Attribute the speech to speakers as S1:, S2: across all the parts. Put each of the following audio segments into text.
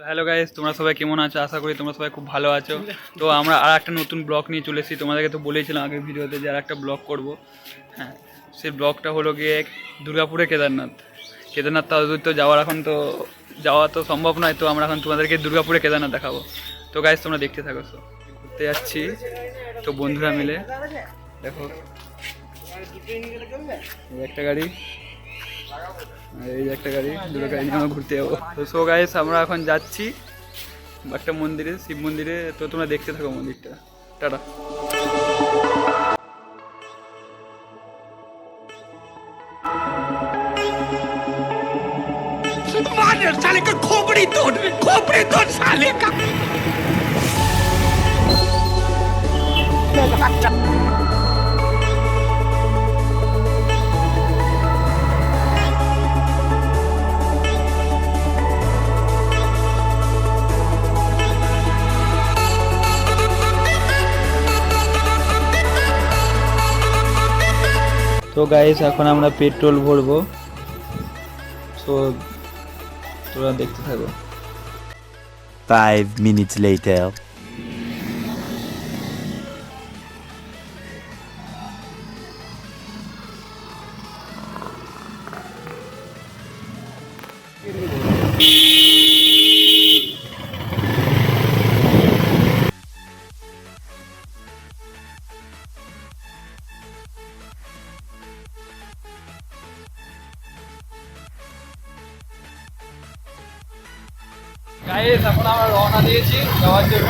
S1: Hello guys, তোমরা সবাই কেমন আছো? আশা করি তোমরা সবাই খুব ভালো আছো। তো আমরা আর একটা নতুন ব্লগ নিয়ে চলে এসেছি। তোমাদেরকে তো বলেছিলাম আগের ভিডিওতে যে আর একটা ব্লগ করব। হ্যাঁ, সেই ব্লগটা হলো গিয়ে দুর্গাপুরে কেদারনাথ তো যাওয়ার এখন তো যাওয়া তো সম্ভব নয়। তো আমরা এখন তোমাদেরকে দুর্গাপুরে কেদারনাথ দেখাবো। তো গাইস তোমরা দেখতে থাকো। তো ঘুরতে যাচ্ছি তো বন্ধুরা মিলে। দেখো এই একটা গাড়ি, এই একটা গাড়ি, দুটো গাড়ি নিয়ে আমরা ঘুরতে যাবো। তো সো গাইস আমরা এখন যাচ্ছি একটা মন্দিরে, শিব মন্দিরে। তো তোমরা দেখতে থাকো মন্দিরটা। টাটা।
S2: साले का खोपड़ी तोड़ साले का।
S1: তো গাইস এখন আমরা পেট্রোল ভরবো। তো তোমরা দেখতে থাকো।
S3: 5 minutes later.
S1: গাইস এখন আমরা রওনা দিয়েছি যাওয়ার জন্য।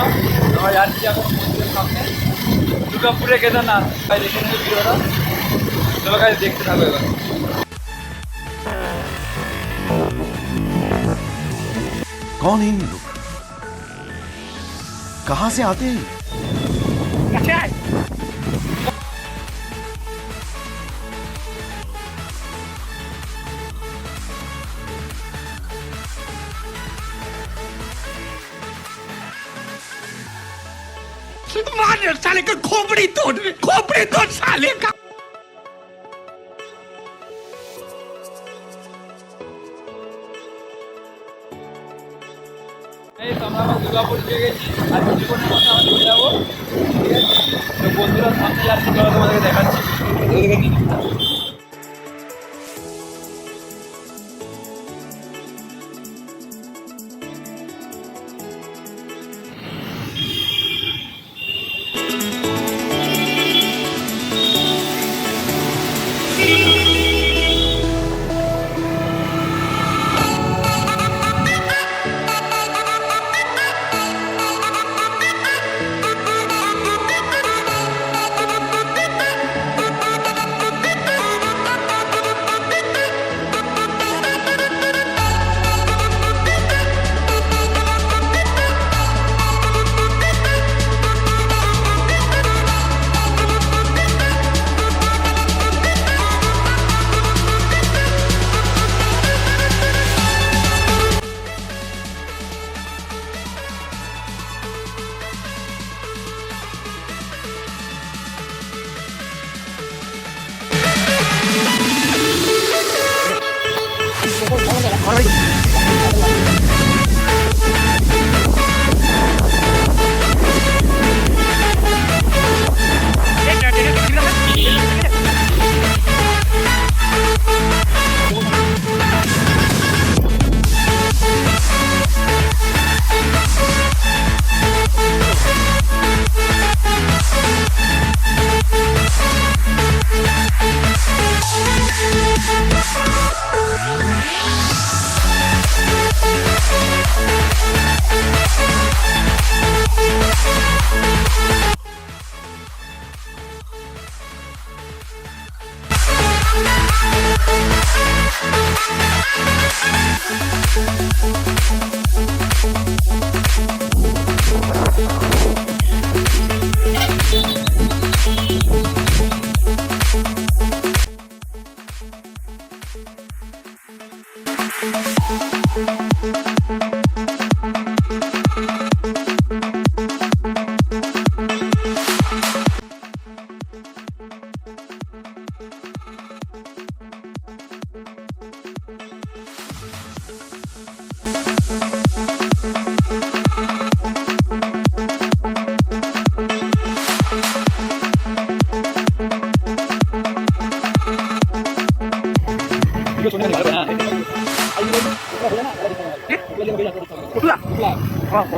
S1: আমরা যাচ্ছি এখন মন্দিরের সামনে, দুর্গাপুরে কেদারনাথ। ভাই দেখে নিচ্ছি ভিডিওটা। চলো গাইস দেখতে থাকো এবার।
S3: कौन है ये लोग? कहां से आते हैं?
S2: मार साले का खोपड़ी तोड़ साले का।
S1: আমরা আবার দুর্গাপুর দিয়ে গেছি, আর জীবনের মধ্যে আমরা চলে যাবো। ঠিক আছে, তো বন্ধুরা সামনে যাচ্ছি, চলো তোমাদেরকে দেখাচ্ছি।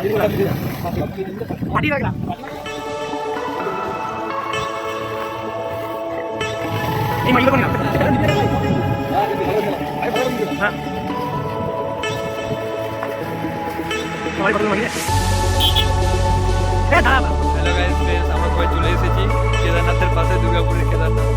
S1: হ্যালো গাইস, আমরা সবাই চলে এসেছি কেদারনাথের পাশে, দুর্গাপুরের কেদারনাথ।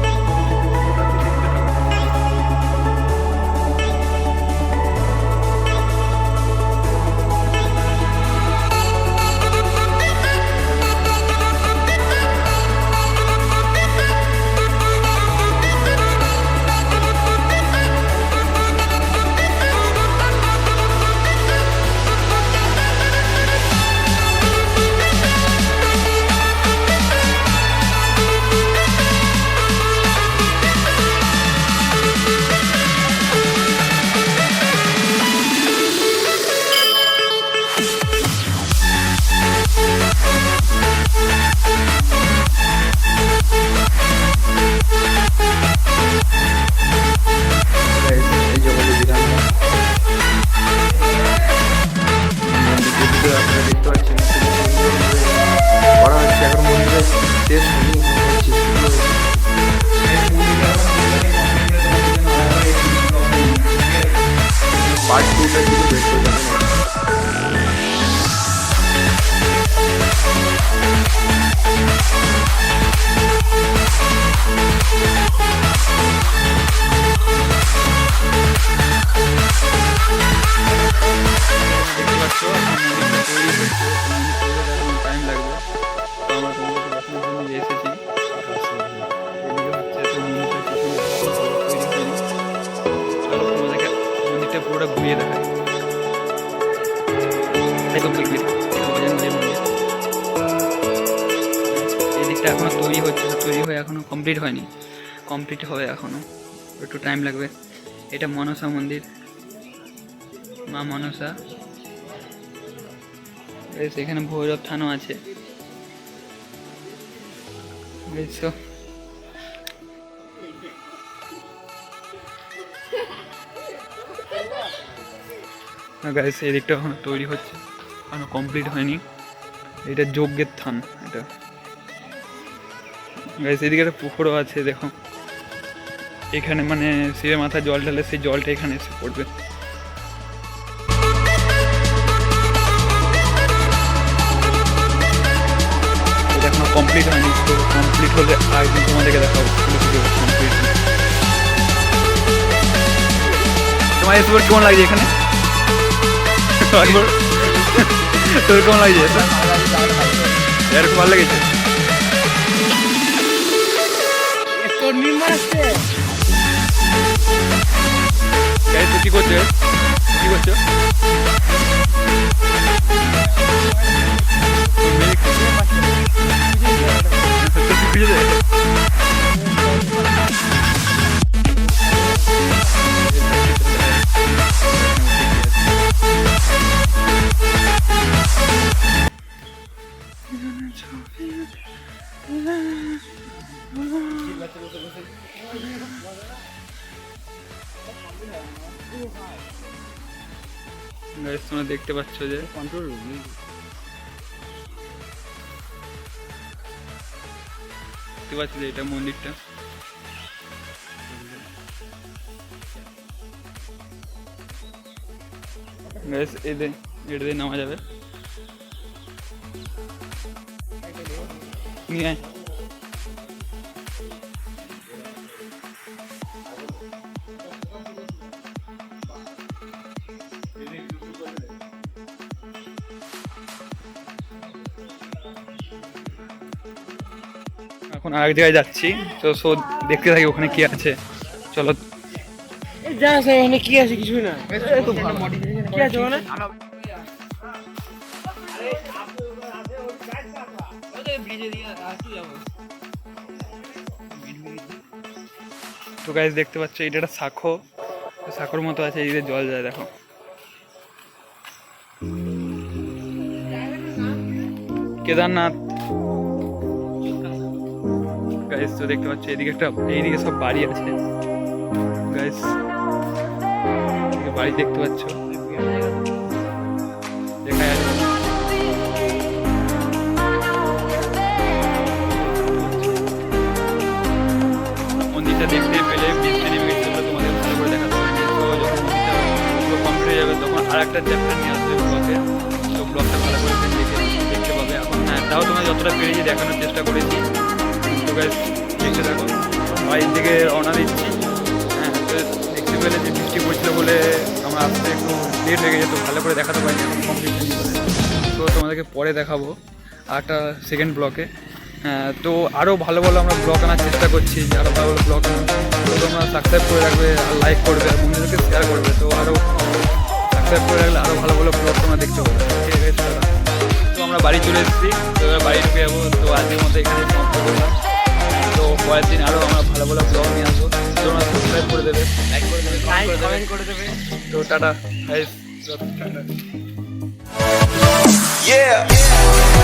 S1: টাইম লাগবে, তো আমরা তোমাদেরকে দেখানোর জন্য এসেছি। তোমাদেরকে মন্দিরটা পুরোটা ঘুরিয়ে দেখায়। এই দিকটা এখনো তৈরি হচ্ছে, তৈরি হয়ে এখনো কমপ্লিট হয়নি, কমপ্লিট হবে এখনো, একটু টাইম লাগবে। এটা মনসা মন্দির, মা মনসা। এখানে ভৈরব থানও আছে। গাইস এই দিকটা এখনো তৈরি হচ্ছে, এখনো কমপ্লিট হয়নি। এটা যজ্ঞের থান। এটা গাইস এদিকে একটা পুকুরও আছে, দেখো এখানে মানে শিবে মাথা জল ঢালে, সেই জলটা এখানে এসে পড়বে। এটা এখনো কমপ্লিট হয়নি, তো কমপ্লিট হলে আগে তোমাদেরকে দেখাবো কমপ্লিট। তোমার এসব কেমন লাগছে এখানে? তোর কেমন লাগছে? এরকম ভালো লেগেছে? কি করছো? কি করছো? তোমরা দেখতে পাচ্ছ যে কন্ট্রোল দেখতে পাচ্ছ যে এটা মন্দিরটা। এটা দিয়ে নামা যাবে। নিয়ে এখন আরেক জায়গায় যাচ্ছি, তো সো দেখতে থাকি ওখানে কি আছে। চলো
S4: যা আছে ওখানে কি আছে? কিছুই না। কি আছে ওখানে?
S1: তো গাইস দেখতে পাচ্ছ এটা একটা শাখো, শাখোর মতো আছে, এই যে জল যায় দেখো। কেদারনাথ গাইস, তো দেখতে পাচ্ছ এদিকে একটা, এইদিকে সব বাড়ি আছে গাইস, বাড়ি দেখতে পাচ্ছ, দেখা যাচ্ছে। একটা চ্যাপ্টার নিয়ে আসবে ব্লগে, তো ব্লগটা ভালো করে দেখতে পাবে এখন। হ্যাঁ, তাও তোমরা যতটা পেরেছি দেখানোর চেষ্টা করেছি, তো গাইস দেখতে থাকো। বাড়ির দিকে রওনা দিচ্ছি। হ্যাঁ, তো দেখতে পেলে যে বৃষ্টি পড়ছিল বলে আমরা আসতে একটু লেট হয়ে গেছে, তো ভালো করে দেখাতে পারিনি এখন কমপ্লিট হয়নি বলে। তো তোমাদেরকে পরে দেখাবো আর একটা সেকেন্ড ব্লকে। হ্যাঁ, তো আরও ভালো ভালো আমরা ব্লগ আনার চেষ্টা করছি, যে আরও ভালো ভালো ব্লগ আনার। তো তোমরা সাবস্ক্রাইব করে রাখবে আর লাইক করবে আর বন্ধুদেরকে শেয়ার করবে, তো আরও সাবস্ক্রাইব করে রাখলে আরও ভালো ভালো ব্লগ তোমরা দেখতে পাবে। ঠিক আছে দাদা, তো আমরা বাড়ি চলে এসেছি, তো এবার বাড়ি ঢুকে যাবো। তো আজকের মধ্যে এখানে সমাপ্ত করলাম। তো পরের দিন আরও আমরা ভালো ভালো ব্লগ নিয়ে আসবো, তোমরা সাবস্ক্রাইব করে দেবে, লাইক করে দেবে, কমেন্ট করে দেবে। তো টাটা, টাটা।
S2: Yeah.